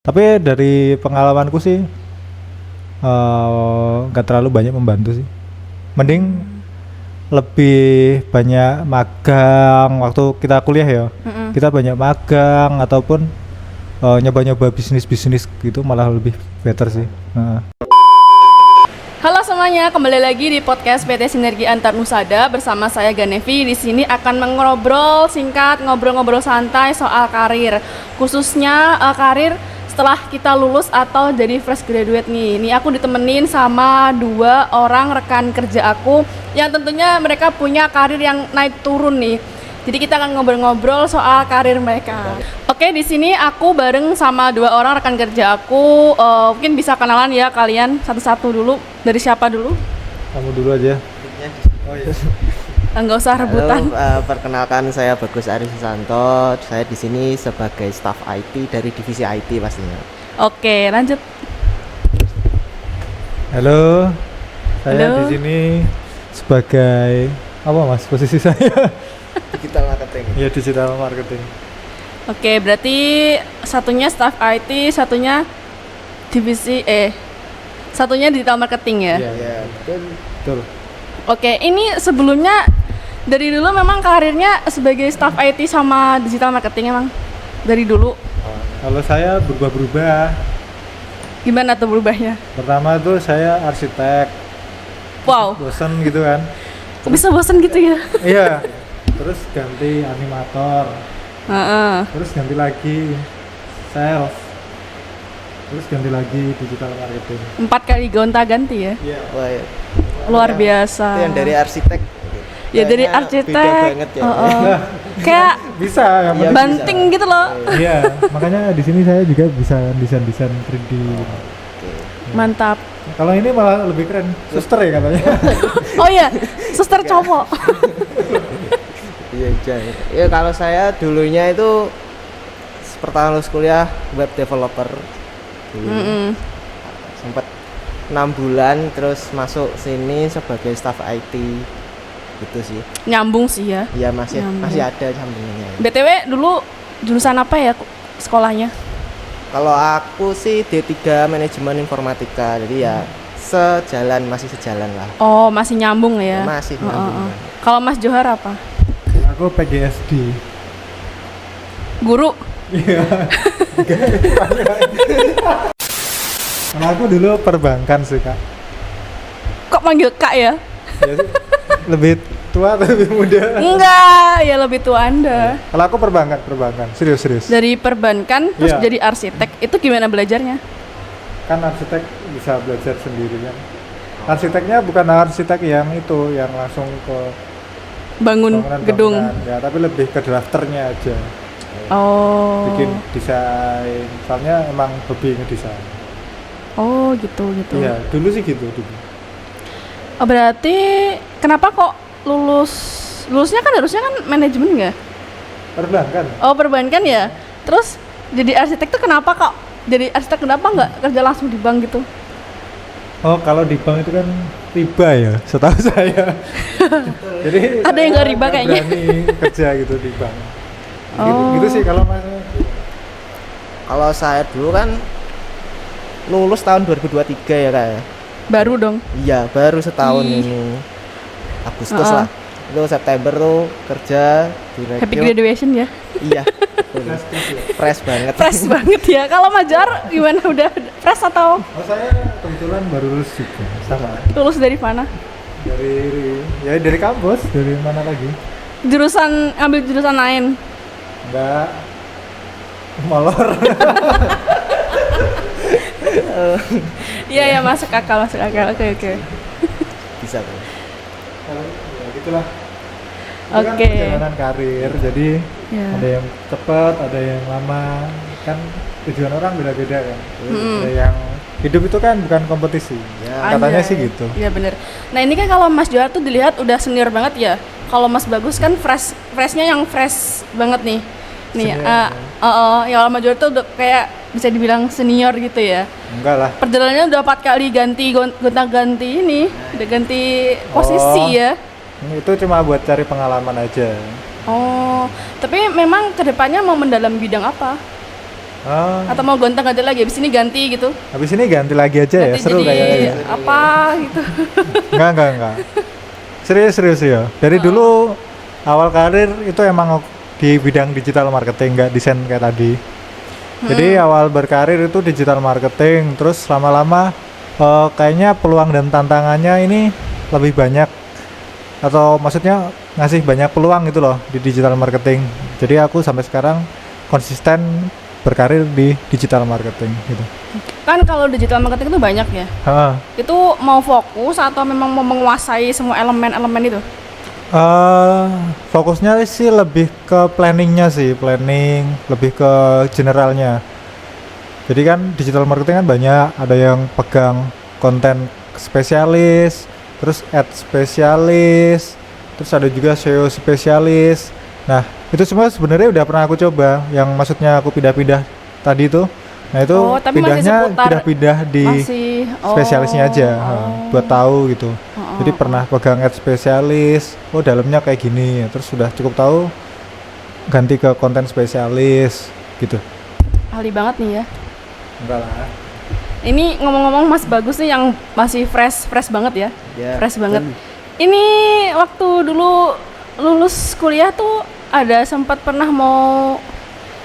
Tapi dari pengalamanku sih nggak terlalu banyak membantu sih. Mending lebih banyak magang waktu kita kuliah ya. Kita banyak magang ataupun nyoba-nyoba bisnis-bisnis gitu malah lebih better sih. Halo semuanya, kembali lagi di podcast PT Sinergi Antar Nusada bersama saya Ganevi. Di sini akan mengobrol singkat, ngobrol-ngobrol santai soal karir, khususnya karir setelah kita lulus atau jadi fresh graduate nih. Ini aku ditemenin sama 2 orang rekan kerja aku yang tentunya mereka punya karir yang naik turun nih. Jadi kita akan ngobrol-ngobrol soal karir mereka. Oke, di sini aku bareng sama 2 orang rekan kerja aku. Mungkin bisa kenalan ya kalian satu-satu dulu. Dari siapa dulu? Kamu dulu aja. Oh iya. Enggak usah rebutan. Halo, perkenalkan saya Bagus Ari Susanto. Saya di sini sebagai staf IT dari divisi IT pastinya. Oke, lanjut. Halo. Saya Halo. di sini sebagai apa Mas posisi saya? Digital marketing. Ya digital marketing. Oke, berarti satunya staff IT, satunya satunya digital marketing ya. Iya, Betul. Oke, ini sebelumnya dari dulu memang karirnya sebagai staff IT sama digital marketing emang dari dulu. Kalau saya berubah-berubah. Gimana tuh berubahnya? Pertama tuh saya arsitek. Wow, Bosen gitu kan. kok bisa bosan gitu ya? Iya. Terus ganti animator. Heeh. Terus ganti lagi sales. Terus ganti lagi digital marketing. 4 kali gonta-ganti ya. Iya. Wah, ya. Luar biasa. Itu yang dari arsitek. Ya dari Kayaknya arsitek. Beda banget ya. Kayak Bisa yang Iya, banting gitu loh. Iya, makanya di sini saya juga bisa desain 3D. Oke. Mantap. Kalau ini malah lebih keren, suster ya katanya. Oh iya, suster cowok. Iya, jangan. Ya kalau saya dulunya itu pertama lulus kuliah web developer. Dulu. Sempat 6 bulan terus masuk sini sebagai staff IT gitu sih. Nyambung sih ya. Iya masih Nyambung. ada sambungannya. BTW dulu jurusan apa ya sekolahnya? Kalau aku sih D3 manajemen informatika, jadi ya masih sejalan lah. Oh, masih nyambung ya? Masih nyambung. Kalau Mas Johar apa? Aku PGSD. Guru? Kalau aku dulu perbankan sih kak. Kok manggil Kak ya? Ya sih, lebih tua atau lebih muda? Enggak, ya lebih tua Anda. Kalau aku perbankan, serius. Dari perbankan terus Iya. jadi arsitek, itu gimana belajarnya? Kan arsitek bisa belajar sendiri kan. Arsiteknya bukan arsitek yang itu, yang langsung ke Bangun gedung. ya, tapi lebih ke drafternya aja. Oh. Bikin desain, soalnya emang hobi ngedesain. Oh, gitu. Iya, dulu sih gitu dulu. Oh, berarti kenapa kok lulusnya kan harusnya kan manajemen nggak? Perbankan. Oh, perbankan ya. Terus jadi arsitek tuh kenapa kok? Jadi arsitek kenapa nggak kerja langsung di bank gitu? Oh, kalau di bank itu kan riba ya, setahu saya. Jadi Ada yang saya nggak riba kayaknya. berani kerja gitu di bank. Oh. Gitu sih kalau mas. Kalau saya dulu kan lulus tahun 2023 ya kak ya. Baru dong. Iya baru setahun Ih. ini Agustus lah. Itu September tuh kerja direktur. Happy graduation ya. Iya. Fresh banget. Fresh banget ya. Kalau Majar gimana, udah fresh atau Oh, saya kebetulan baru lulus juga sama lulus dari mana? dari kampus, dari mana lagi? Ambil jurusan lain. Enggak molor. Iya ya, masuk akal. Oke. Bisa tuh. Ya gitulah. Itu kan Oke. perjalanan karir, jadi Ya. ada yang cepat, ada yang lama, kan tujuan orang beda-beda kan. Ada yang hidup itu kan bukan kompetisi, Ya. katanya Anjay. sih gitu. Iya bener. Nah ini kan kalau Mas Johar tuh dilihat udah senior banget ya. Kalau Mas Bagus kan freshnya yang fresh banget nih. Nih, Senior. ya kalau Mas Johar tuh udah kayak bisa dibilang senior gitu ya. Enggak lah. Perjalanannya udah 4 kali gonta-ganti ini, udah ganti posisi Oh. ya. Itu cuma buat cari pengalaman aja. Oh, tapi memang kedepannya mau mendalam bidang apa? Oh, Atau mau gonta-ganti lagi, habis ini ganti gitu? habis ini ganti lagi aja ya, Ganti seru jadi kayaknya. apa gitu? Enggak. Serius ya. Dari dulu awal karir itu emang di bidang digital marketing, nggak desain kayak tadi. Jadi awal berkarir itu digital marketing, terus lama-lama kayaknya peluang dan tantangannya ini lebih banyak, atau maksudnya ngasih banyak peluang gitu loh di digital marketing. Jadi aku sampai sekarang konsisten berkarir di digital marketing gitu. Kan kalau digital marketing itu banyak ya. Itu mau fokus atau memang mau menguasai semua elemen-elemen itu? Fokusnya sih lebih ke planningnya sih, planning lebih ke generalnya. Jadi kan digital marketing kan banyak, ada yang pegang konten spesialis, terus ad spesialis, terus ada juga SEO spesialis. Nah itu semua sebenarnya udah pernah aku coba, yang maksudnya aku pindah-pindah tadi tuh. Nah itu tapi masih pindahnya seputar- pindah-pindah di spesialisnya aja, buat tahu gitu. Jadi pernah pegang ad spesialis, oh dalamnya kayak gini, terus sudah cukup tahu ganti ke konten spesialis gitu. Ahli banget nih ya. Enggak lah. Ini ngomong-ngomong Mas Bagus nih yang masih fresh banget ya. Ya, Fresh banget. Ini waktu dulu lulus kuliah tuh ada sempat pernah mau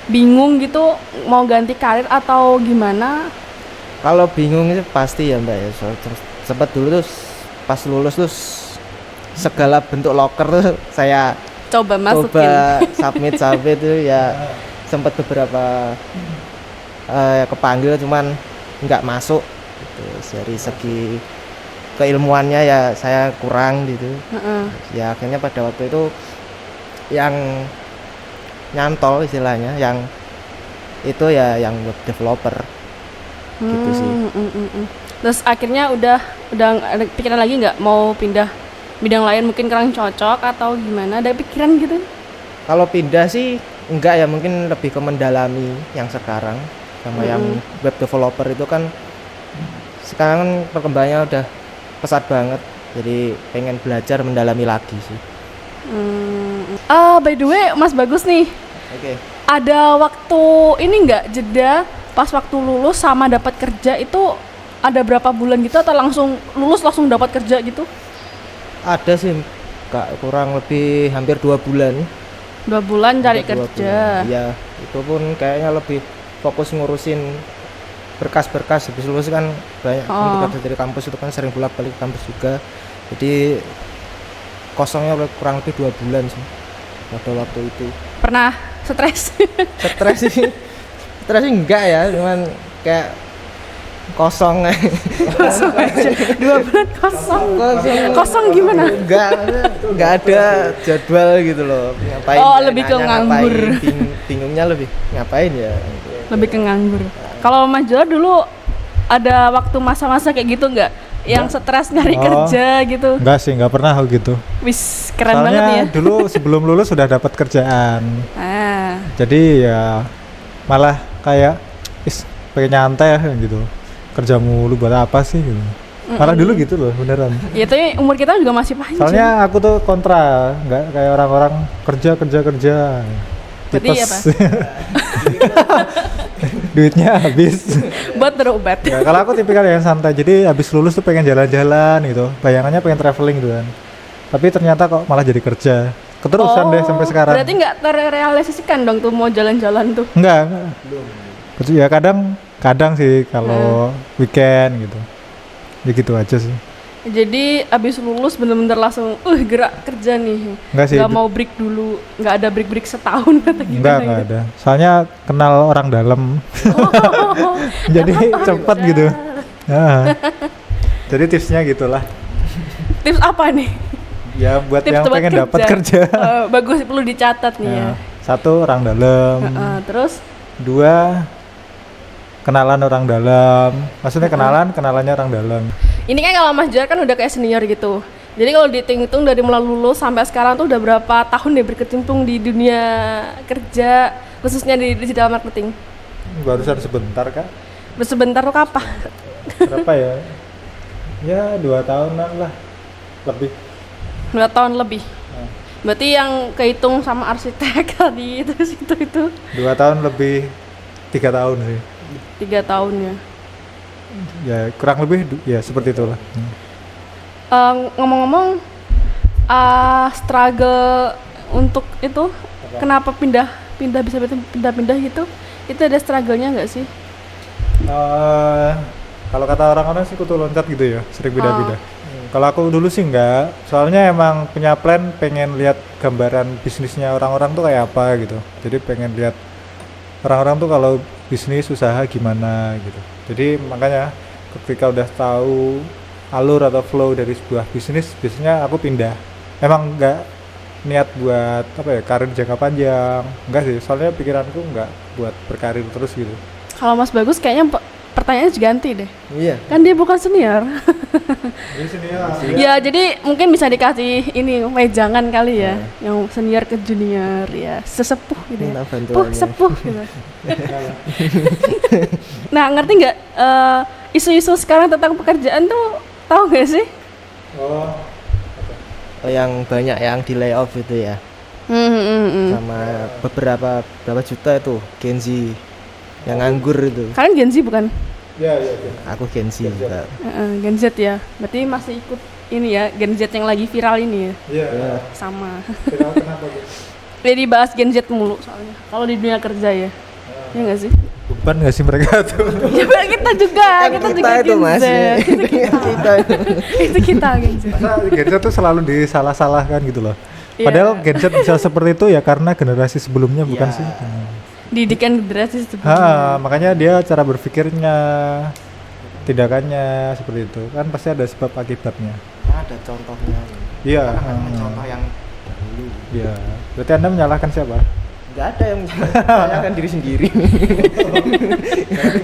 bingung gitu mau ganti karir atau gimana? Kalau bingung itu pasti ya Mbak ya. Terus sempat dulu tuh pas lulus tuh segala bentuk loker tuh saya Coba masukin. coba submit tuh ya, sempat beberapa kepanggil cuman nggak masuk gitu. Dari segi keilmuannya ya saya kurang gitu. Heeh. Ya akhirnya pada waktu itu yang nyantol istilahnya yang itu ya yang web developer gitu sih. Terus akhirnya udah ada pikiran lagi nggak mau pindah bidang lain, mungkin kurang cocok atau gimana? Ada pikiran gitu? Kalau pindah sih enggak ya, mungkin lebih ke mendalami yang sekarang sama yang web developer itu kan sekarang kan perkembangannya udah pesat banget, jadi pengen belajar mendalami lagi sih. By the way, Mas Bagus nih, Oke. ada waktu ini nggak jeda pas waktu lulus sama dapat kerja itu ada berapa bulan gitu atau langsung lulus langsung dapat kerja gitu? Ada sih Kak, kurang lebih hampir 2 bulan. 2 bulan cari Hampir 2 kerja. bulan. Iya, itu pun kayaknya lebih fokus ngurusin berkas-berkas. Habis lulus kan banyak kan kita dari kampus itu kan sering bolak-balik ke kampus juga. Jadi kosongnya kurang lebih 2 bulan sih pada waktu itu. Pernah stres? Stres sih. Stres sih enggak ya, cuman kayak kosong aja. 2 bulan kosong gimana? Enggak ada jadwal gitu loh. Ngapain? Oh, ya, lebih ke nanya nganggur. ngapain, bingungnya lebih ngapain ya. Lebih ke nganggur. Kalau Mas Jola dulu ada waktu masa-masa kayak gitu nggak? Yang stres nyari kerja gitu? Enggak sih, enggak pernah aku gitu. Wis keren Soalnya banget ya. dulu sebelum lulus sudah dapat kerjaan. Ah, Jadi ya malah kayak pengen nyantai ya gitu. Kerja mulu buat apa sih gitu. Malah dulu gitu loh, beneran. ya tapi umur kita juga masih panjang. Soalnya aku tuh kontra, nggak kayak orang-orang kerja. Berarti Tipes. apa? Duitnya habis. Buat berobat. Ya, kalau aku tipikal yang santai, jadi habis lulus tuh pengen jalan-jalan gitu. Bayangannya pengen traveling gitu kan. Tapi ternyata kok malah jadi kerja. Keterusan deh sampai sekarang. Berarti nggak terrealisasikan dong tuh mau jalan-jalan tuh. Enggak. Ya kadang sih kalau weekend gitu. Ya gitu aja sih. Jadi abis lulus bener-bener langsung gerak kerja nih. Enggak sih. Nggak mau break dulu, nggak ada break setahun atau Enggak gimana gitu. ada. Soalnya kenal orang dalam. Jadi cepet gitu. Ya. Jadi tipsnya gitulah. Tips apa nih? Ya buat Tips yang buat pengen dapat kerja. Bagus, perlu dicatat nih ya. Ya, satu orang dalam. Terus 2 kenalan orang dalam. Maksudnya kenalannya orang dalam. ini kan kalau Mas Jar kan udah kayak senior gitu. Jadi kalau dihitung-hitung dari mulai lulus sampai sekarang tuh udah berapa tahun deh berkecimpung di dunia kerja, khususnya di digital marketing? Barusan sebentar Kak. Sebentar tuh kapan? Berapa ya? Ya 2 tahunan lah. Lebih. 2 tahun lebih. Berarti yang kehitung sama arsitek tadi itu. 2 tahun lebih 3 tahun sih. 3 tahun ya. Ya kurang lebih ya seperti itulah. Ngomong-ngomong, struggle untuk itu, kenapa bisa pindah-pindah gitu? Itu ada struggle-nya nggak sih? Kalau kata orang-orang sih kutu loncat gitu ya, sering pindah-pindah. Kalau aku dulu sih enggak, soalnya emang punya plan pengen lihat gambaran bisnisnya orang-orang tuh kayak apa gitu. Jadi pengen lihat orang-orang tuh kalau bisnis usaha gimana gitu. Jadi makanya ketika udah tahu alur atau flow dari sebuah bisnis, biasanya aku pindah. Emang enggak niat buat apa ya, karir jangka panjang, enggak sih. Soalnya pikiranku enggak buat berkarir terus gitu. Kalau Mas Bagus kayaknya pertanyaannya ganti deh. Iya. Kan dia bukan senior. Jadi sini ya. Ya, jadi mungkin bisa dikasih ini wejangan kali ya, yang senior ke junior ya, sesepuh gitu ya. Minta bantuannya. Sepuh gitu. Nah, ngerti nggak isu-isu sekarang tentang pekerjaan tuh tahu nggak sih? Oh. Yang banyak yang di layoff itu ya. Sama berapa juta itu Gen Z yang nganggur itu. Kalian Gen Z bukan? Ya. Aku Gen Z juga. Gen Z ya. Berarti masih ikut ini ya, Gen Z yang lagi viral ini ya. Iya. Sama. Kenapa gitu? Jadi bahas Gen Z mulu soalnya. Kalau di dunia kerja ya. Ya nggak sih? Beban nggak sih mereka tuh? Ya kita juga, kita juga itu Gen Mas. Z. Itu kita Gen Z. Masa Gen Z tuh selalu disalah-salahkan gitu loh. Iya. Padahal Gen Z bisa seperti itu ya karena generasi sebelumnya bukan Iya. sih? Didikan generasi sebelumnya. Makanya dia cara berpikirnya, tindakannya seperti itu. Kan pasti ada sebab akibatnya. Ada contohnya. Iya. Contoh yang dahulu. Iya. Berarti Anda menyalahkan siapa? Enggak ada yang menyalahkan diri sendiri.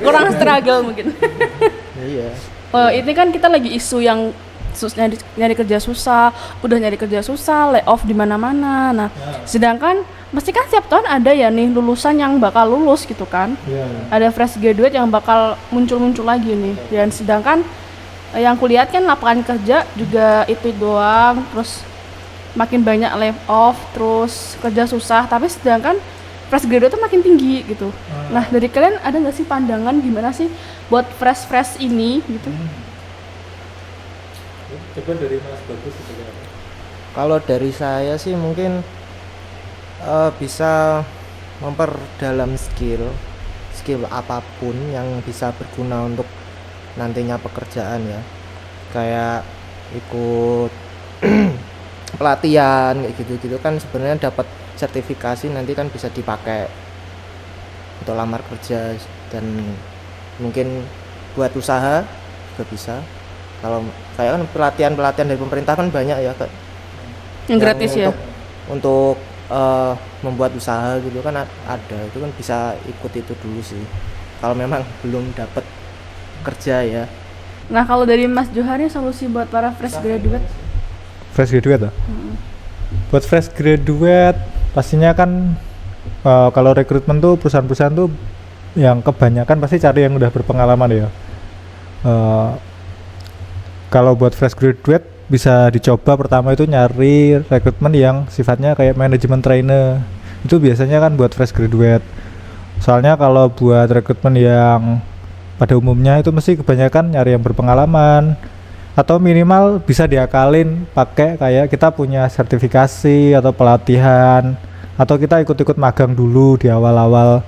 Kurang struggle mungkin. Iya. Ini kan kita lagi isu yang nyari kerja susah, udah nyari kerja susah, layoff di mana-mana. Nah, sedangkan mesti kan setiap tahun ada ya nih lulusan yang bakal lulus gitu kan. Iya. Ada fresh graduate yang bakal muncul lagi nih. Dan sedangkan yang kulihat kan lapangan kerja juga itu doang, terus makin banyak layoff, terus kerja susah, tapi sedangkan fresh graduate tuh makin tinggi gitu. Nah, dari kalian ada nggak sih pandangan gimana sih buat fresh ini gitu? Coba dari Mas Bagus seperti apa? Kalau dari saya sih mungkin bisa memperdalam skill apapun yang bisa berguna untuk nantinya pekerjaan ya. Kayak ikut pelatihan kayak gitu-gitu kan sebenarnya dapat sertifikasi nanti kan bisa dipakai untuk lamar kerja dan mungkin buat usaha juga bisa. Kalau kayak kan pelatihan dari pemerintah kan banyak ya Kak. Yang gratis ya. Untuk membuat usaha gitu kan ada, itu kan bisa ikut itu dulu sih. Kalau memang belum dapat kerja ya. Nah, kalau dari Mas Johari solusi buat para fresh graduate? Fresh graduate buat fresh graduate pastinya kan kalau rekrutmen tuh perusahaan-perusahaan tuh yang kebanyakan pasti cari yang udah berpengalaman ya. Kalau buat fresh graduate bisa dicoba pertama itu nyari rekrutmen yang sifatnya kayak manajemen trainer. Itu biasanya kan buat fresh graduate. Soalnya kalau buat rekrutmen yang pada umumnya itu mesti kebanyakan nyari yang berpengalaman, atau minimal bisa diakalin pakai kayak kita punya sertifikasi atau pelatihan, atau kita ikut-ikut magang dulu di awal-awal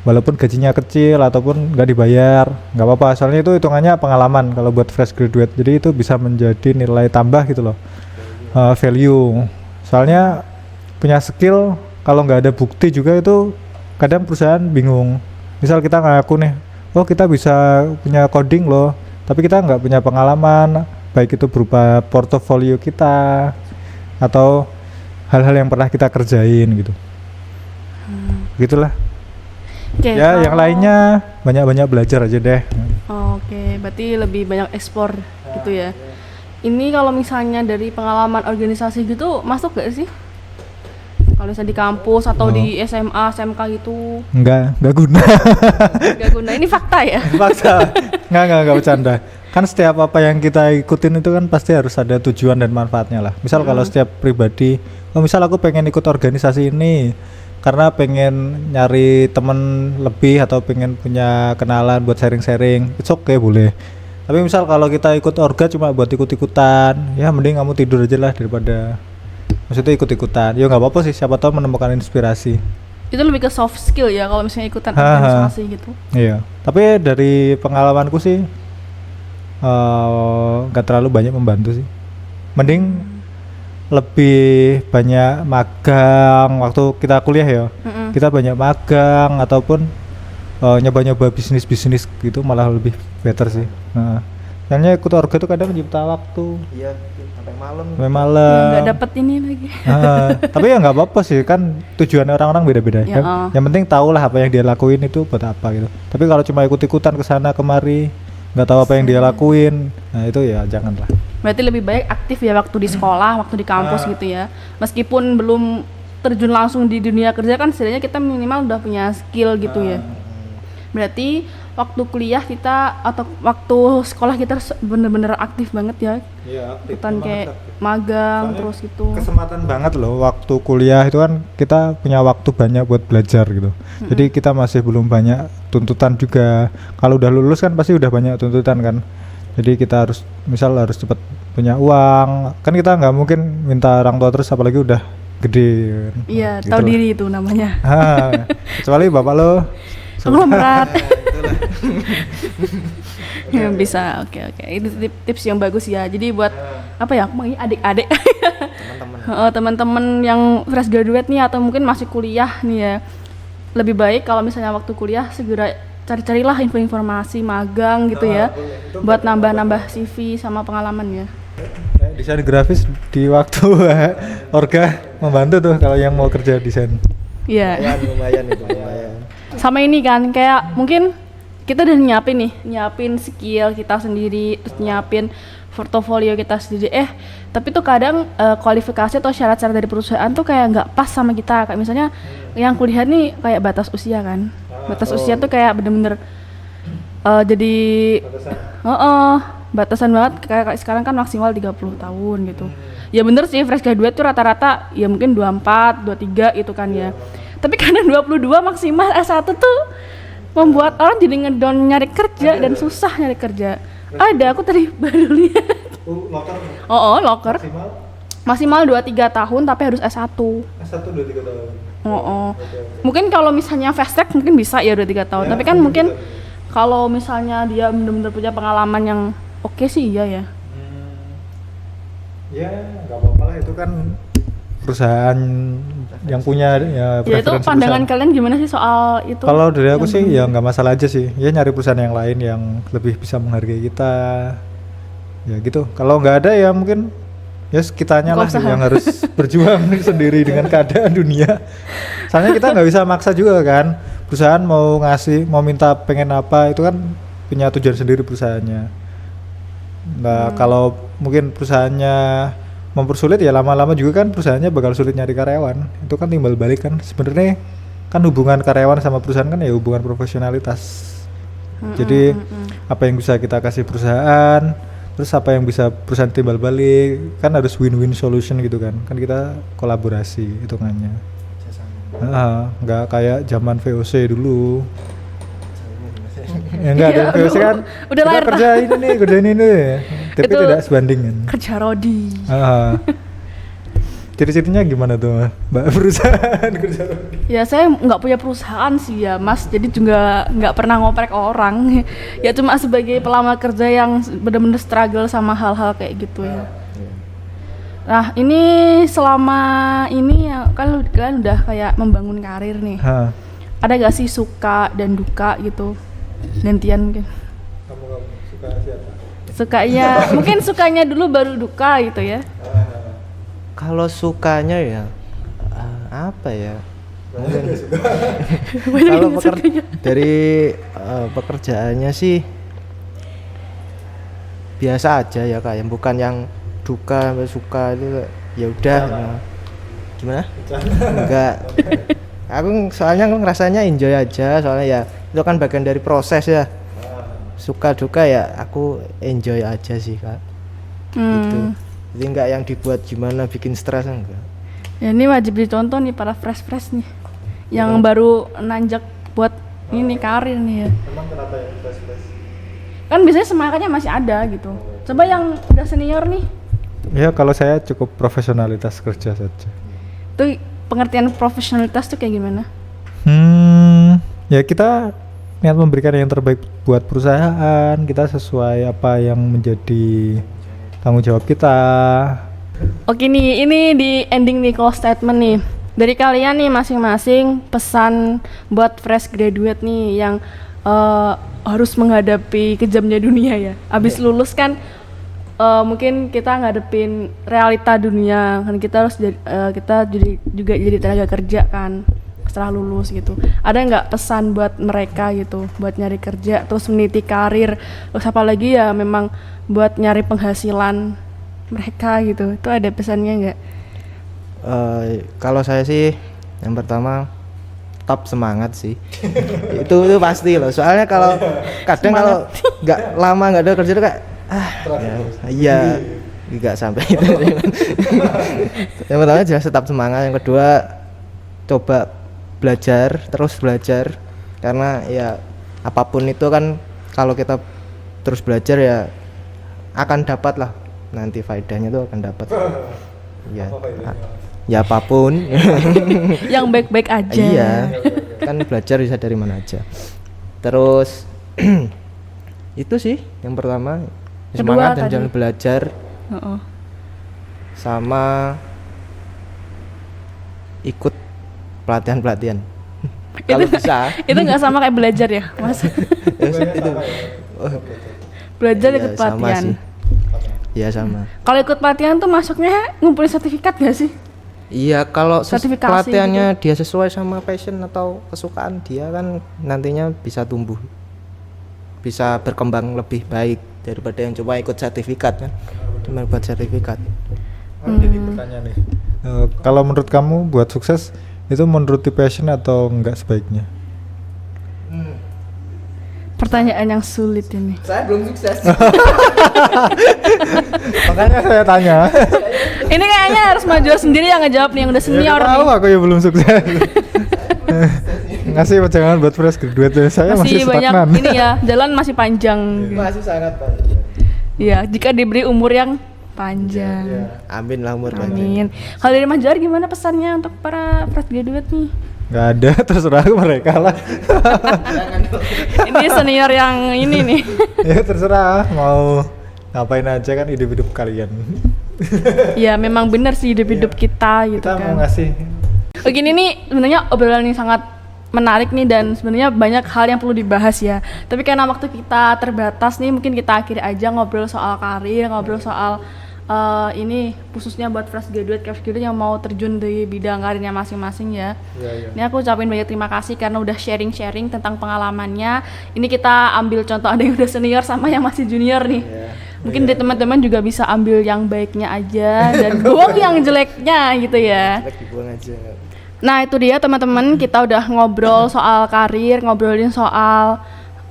walaupun gajinya kecil ataupun nggak dibayar, nggak apa-apa, soalnya itu hitungannya pengalaman kalau buat fresh graduate. Jadi itu bisa menjadi nilai tambah gitu loh, value. Soalnya punya skill kalau nggak ada bukti juga itu kadang perusahaan bingung. Misal kita ngaku nih, oh kita bisa punya coding loh, tapi kita nggak punya pengalaman, baik itu berupa portofolio kita atau hal-hal yang pernah kita kerjain gitu. Gitulah. Okay, Ya, yang lainnya banyak-banyak belajar aja deh. Oke, berarti lebih banyak ekspor gitu ya. Ini kalau misalnya dari pengalaman organisasi gitu masuk gak sih? Kalau misalnya di kampus atau di SMA, SMK gitu? Enggak guna. Gak guna. Ini fakta ya? Fakta. Enggak bercanda. Kan setiap apa yang kita ikutin itu kan pasti harus ada tujuan dan manfaatnya lah. Misal kalau setiap pribadi, misal aku pengen ikut organisasi ini karena pengen nyari temen lebih atau pengen punya kenalan buat sharing-sharing, it's okay boleh. Tapi misal kalau kita ikut orga cuma buat ikut-ikutan, ya mending kamu tidur aja lah daripada maksudnya ikut-ikutan. Ya nggak apa-apa sih, siapa tahu menemukan inspirasi. Itu lebih ke soft skill ya kalau misalnya ikutan Ha, ha. organisasi gitu. Iya, tapi dari pengalamanku sih nggak terlalu banyak membantu sih. Mending lebih banyak magang waktu kita kuliah ya. Kita banyak magang ataupun nyoba-nyoba bisnis-bisnis gitu malah lebih better sih. Nah, soalnya ikut orga tuh kadang mencipta waktu Iya, sampai malam. sampai Ya, malam. nggak dapet ini lagi. Tapi ya nggak apa-apa sih, kan tujuan orang-orang beda-beda. Ya, Yang penting tahulah apa yang dia lakuin itu buat apa gitu. Tapi kalau cuma ikut-ikutan ke sana kemari, nggak tahu apa yang dia lakuin, nah itu ya janganlah. Berarti lebih baik aktif ya waktu di sekolah, waktu di kampus gitu ya. Meskipun belum terjun langsung di dunia kerja kan setidaknya kita minimal udah punya skill gitu ya. Berarti waktu kuliah kita atau waktu sekolah kita bener-bener aktif banget ya. Iya, Ikutan kayak magang terus gitu. Kesempatan banget loh waktu kuliah itu kan kita punya waktu banyak buat belajar gitu. Jadi kita masih belum banyak tuntutan juga. Kalau udah lulus kan pasti udah banyak tuntutan kan. Jadi kita harus harus cepat punya uang. Kan kita nggak mungkin minta orang tua terus apalagi udah gede. Iya, Gitu tahu lah. diri itu namanya. Kecuali bapak lo. Konglomerat. Ya, bisa, oke. Itu tips yang bagus ya. Jadi buat apa ya? Aku manggilnya adik-adik. Teman-teman. Teman-teman yang fresh graduate nih atau mungkin masih kuliah nih ya. Lebih baik kalau misalnya waktu kuliah segera cari-carilah info-informasi magang gitu ya. Buat nambah-nambah CV sama pengalaman ya. Desain grafis di waktu orga membantu tuh kalau yang mau kerja desain. Iya. Lumayan itu, lumayan. Sama ini kan kayak mungkin kita udah nyiapin skill kita sendiri, terus nyiapin portofolio kita sendiri. Tapi tuh kadang kualifikasi atau syarat-syarat dari perusahaan tuh kayak nggak pas sama kita. Kayak misalnya yang kuliah nih kayak batas usia kan. Batas usia tuh kayak bener-bener jadi batasan banget. Kayak sekarang kan maksimal 30 tahun gitu. Ya bener sih, fresh graduate tuh rata-rata ya mungkin 24, 23 gitu kan ya. Tapi kadang 22 maksimal S1 tuh membuat orang jadi ngedown nyari kerja dan susah nyari kerja. Ada, aku tadi baru lihat. Loker. Maksimal 2-3 tahun tapi harus S1. S1 2-3 tahun. Mungkin kalau misalnya fast track mungkin bisa ya 2-3 tahun. Tapi kan mungkin kalau misalnya dia benar-benar punya pengalaman yang oke sih iya ya. Ya nggak apa-apa lah, itu kan perusahaan yang punya ya Ya itu preferensi pandangan perusahaan. kalian gimana sih soal itu? Kalau dari aku sih ya nggak masalah aja sih, ya nyari perusahaan yang lain yang lebih bisa menghargai kita, ya gitu. Kalau nggak ada ya mungkin ya kitanya lah Usaha. yang harus berjuang sendiri dengan keadaan dunia. Soalnya kita nggak bisa maksa juga kan, perusahaan mau minta pengen apa itu kan punya tujuan sendiri perusahaannya. Nah kalau mungkin perusahaannya mempersulit ya lama-lama juga kan perusahaannya bakal sulit nyari karyawan. Itu kan timbal balik kan. Sebenarnya kan hubungan karyawan sama perusahaan kan ya hubungan profesionalitas. Jadi apa yang bisa kita kasih perusahaan, terus apa yang bisa perusahaan timbal balik, kan harus win-win solution gitu kan. Kan kita kolaborasi hitungannya. Nggak kayak zaman VOC dulu. Ya enggak, Iya, ada VOC kan udah kita lahir. kerjain ini tapi Itu tidak sebanding kan. Kerja Rodi. Ciri-cirinya gimana tuh Mbak perusahaan kerja Rodi? Ya saya nggak punya perusahaan sih ya Mas, jadi juga nggak pernah ngoprek orang. Ya cuma sebagai pelamar kerja yang benar-benar struggle sama hal-hal kayak gitu ya. Nah ini selama ini ya kalian udah kayak membangun karir nih. Ada gak sih suka dan duka gitu? Gantian mungkin. Kamu suka siapa? Sukanya mungkin sukanya dulu baru duka gitu ya. Kalau sukanya ya apa ya? Kalau dari pekerjaannya sih biasa aja ya kayak bukan yang duka sampai suka itu ya udah. Gimana? Enggak. Aku soalnya ngerasanya enjoy aja, soalnya ya itu kan bagian dari proses ya. Suka duka ya aku enjoy aja sih Kak. Gitu. Jadi enggak yang dibuat gimana bikin stres enggak. Ya ini wajib dicontoh nih para fresh nih. yang baru nanjak buat ini karir nih ya. Emang kenapa ya flash? Kan biasanya semangatnya masih ada gitu. Coba yang udah senior nih, Ya kalau saya cukup profesionalitas kerja saja. tuh pengertian profesionalitas tuh kayak gimana? Ya kita niat memberikan yang terbaik buat perusahaan, kita sesuai apa yang menjadi tanggung jawab kita. Oke nih, ini di ending nih close statement nih. Dari kalian nih masing-masing pesan buat fresh graduate nih yang harus menghadapi kejamnya dunia ya. Abis lulus kan mungkin kita ngadepin realita dunia kan, kita harus kita juga jadi tenaga kerja kan setelah lulus gitu. Ada nggak pesan buat mereka gitu, buat nyari kerja terus meniti karir, terus apalagi ya memang buat nyari penghasilan mereka gitu, itu ada pesannya nggak? Kalau saya sih yang pertama tetap semangat sih. itu pasti loh, soalnya kalau kadang kalau nggak lama nggak ada kerja tuh kayak iya nggak sampai itu. Yang pertama jelas tetap semangat, yang kedua coba terus belajar, karena ya apapun itu kan kalau kita terus belajar ya akan dapat lah nanti faedahnya tuh akan dapat. Ya apapun. Yang baik-baik aja. Iya, kan belajar bisa dari mana aja. Terus itu sih yang pertama, semangat dan jangan belajar. Sama ikut pelatihan. Kalau bisa. Itu nggak sama kayak belajar ya, Mas? Itu Belajar iya, ikut pelatihan. Iya sama. Kalau ikut pelatihan tuh masuknya ngumpulin sertifikat gak sih? Iya, kalau Sertifikasi pelatihannya dia sesuai sama passion atau kesukaan dia kan nantinya bisa tumbuh, bisa berkembang lebih baik daripada yang cuma ikut sertifikat kan. Cuma buat sertifikat. Jadi pertanyaan nih, kalau menurut kamu buat sukses itu menuruti passion atau enggak sebaiknya? Pertanyaan yang sulit ini. Saya belum sukses. Makanya saya tanya. Ini kayaknya harus maju sendiri yang ngejawab nih, yang udah senior Tahu nih. aku ya belum sukses. Ngasih jangan buat fresh graduate, saya masih banyak stagnan. ini ya, jalan masih panjang. Masih sangat panjang. Iya, jika diberi umur yang panjang. Amin lah umur panjang. Amin. Kalau dari Mas Johar gimana pesannya untuk para fresh graduate nih? Nggak ada, terserah mereka lah. Ini senior yang ini nih. Ya terserah mau ngapain aja, kan hidup kalian. Ya memang benar sih hidup kita gitu Kita mau kan. ngasih. Begini nih sebenarnya obrolan ini sangat menarik nih dan sebenarnya banyak hal yang perlu dibahas ya. Tapi karena waktu kita terbatas nih, mungkin kita akhiri aja ngobrol soal karir, ngobrol soal ini khususnya buat fresh graduate yang mau terjun di bidang karirnya masing-masing ya. Iya. Ini aku ucapin banyak terima kasih karena udah sharing tentang pengalamannya. Ini kita ambil contoh ada yang udah senior sama yang masih junior nih. Mungkin dari teman-teman juga bisa ambil yang baiknya aja dan buang yang jeleknya gitu ya. Dibuang aja. Nah itu dia teman-teman, kita udah ngobrol soal karir, ngobrolin soal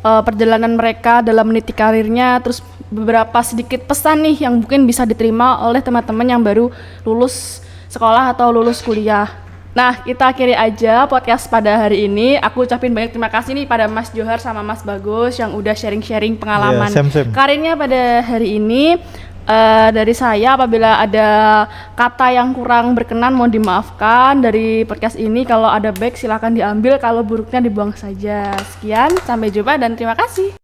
perjalanan mereka dalam meniti karirnya, terus beberapa sedikit pesan nih yang mungkin bisa diterima oleh teman-teman yang baru lulus sekolah atau lulus kuliah. Nah kita akhiri aja podcast pada hari ini. Aku ucapin banyak terima kasih nih pada Mas Johar sama Mas Bagus yang udah sharing-sharing pengalaman same. karirnya pada hari ini. Dari saya apabila ada kata yang kurang berkenan mohon dimaafkan dari podcast ini. Kalau ada baik silakan diambil, kalau buruknya dibuang saja. Sekian, sampai jumpa dan terima kasih.